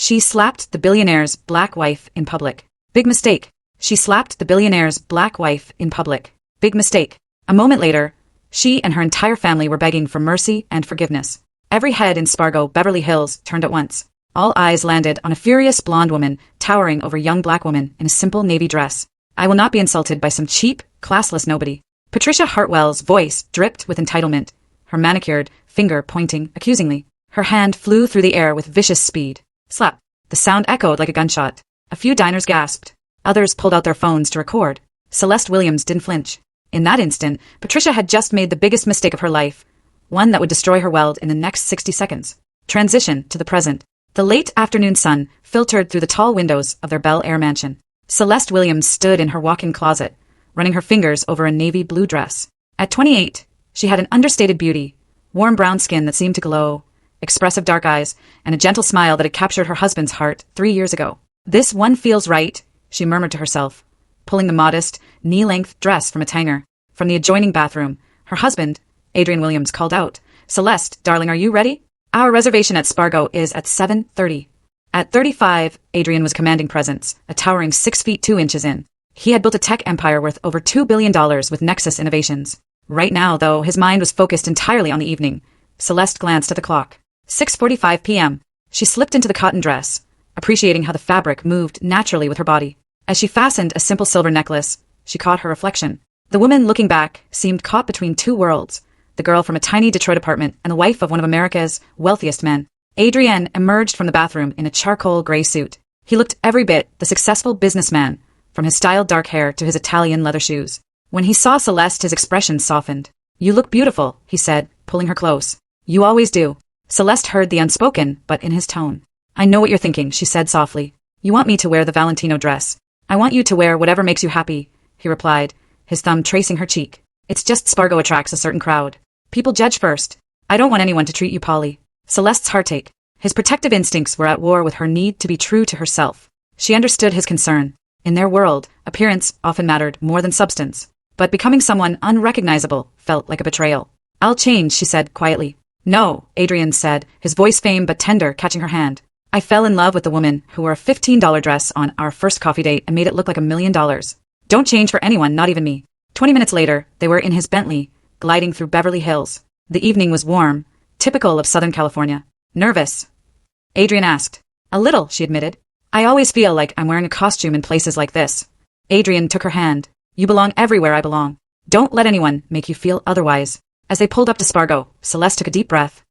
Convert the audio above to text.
She slapped the billionaire's black wife in public. Big mistake. She slapped the billionaire's black wife in public. Big mistake. A moment later, she and her entire family were begging for mercy and forgiveness. Every head in Spargo, Beverly Hills turned at once. All eyes landed on a furious blonde woman towering over a young black woman in a simple navy dress. I will not be insulted by some cheap, classless nobody. Patricia Hartwell's voice dripped with entitlement, her manicured finger pointing accusingly. Her hand flew through the air with vicious speed. Slap. The sound echoed like a gunshot. A few diners gasped. Others pulled out their phones to record. Celeste Williams didn't flinch. In that instant, Patricia had just made the biggest mistake of her life, one that would destroy her world in the next 60 seconds. Transition to the present. The late afternoon sun filtered through the tall windows of their Bel Air mansion. Celeste Williams stood in her walk-in closet, running her fingers over a navy blue dress. At 28, she had an understated beauty, warm brown skin that seemed to glow, expressive dark eyes, and a gentle smile that had captured her husband's heart 3 years ago. This one feels right, she murmured to herself, pulling the modest, knee-length dress from its hanger. From the adjoining bathroom, her husband, Adrian Williams, called out, "Celeste, darling, are you ready? Our reservation at Spargo is at 7:30. At 35, Adrian was a commanding presence, a towering 6 feet 2 inches in. He had built a tech empire worth over $2 billion with Nexus Innovations. Right now, though, his mind was focused entirely on the evening. Celeste glanced at the clock. 6:45 p.m. She slipped into the cotton dress, appreciating how the fabric moved naturally with her body. As she fastened a simple silver necklace, she caught her reflection. The woman looking back seemed caught between two worlds, the girl from a tiny Detroit apartment and the wife of one of America's wealthiest men. Adrian emerged from the bathroom in a charcoal gray suit. He looked every bit the successful businessman, from his styled dark hair to his Italian leather shoes. When he saw Celeste, his expression softened. "You look beautiful," he said, pulling her close. "You always do." Celeste heard the unspoken, but in his tone. "I know what you're thinking," she said softly. "You want me to wear the Valentino dress. I want you to wear whatever makes you happy," he replied, his thumb tracing her cheek. "It's just Spargo attracts a certain crowd. People judge first. I don't want anyone to treat you poorly." Celeste's heartache. His protective instincts were at war with her need to be true to herself. She understood his concern. In their world, appearance often mattered more than substance. But becoming someone unrecognizable felt like a betrayal. "I'll change," she said quietly. "No," Adrian said, his voice firm but tender, catching her hand. "I fell in love with the woman who wore a $15 dress on our first coffee date and made it look like $1 million. Don't change for anyone, not even me." 20 minutes later, they were in his Bentley, gliding through Beverly Hills. The evening was warm, typical of Southern California. "Nervous?" Adrian asked. "A little," she admitted. "I always feel like I'm wearing a costume in places like this." Adrian took her hand. "You belong everywhere I belong. Don't let anyone make you feel otherwise." As they pulled up to Spargo, Celeste took a deep breath.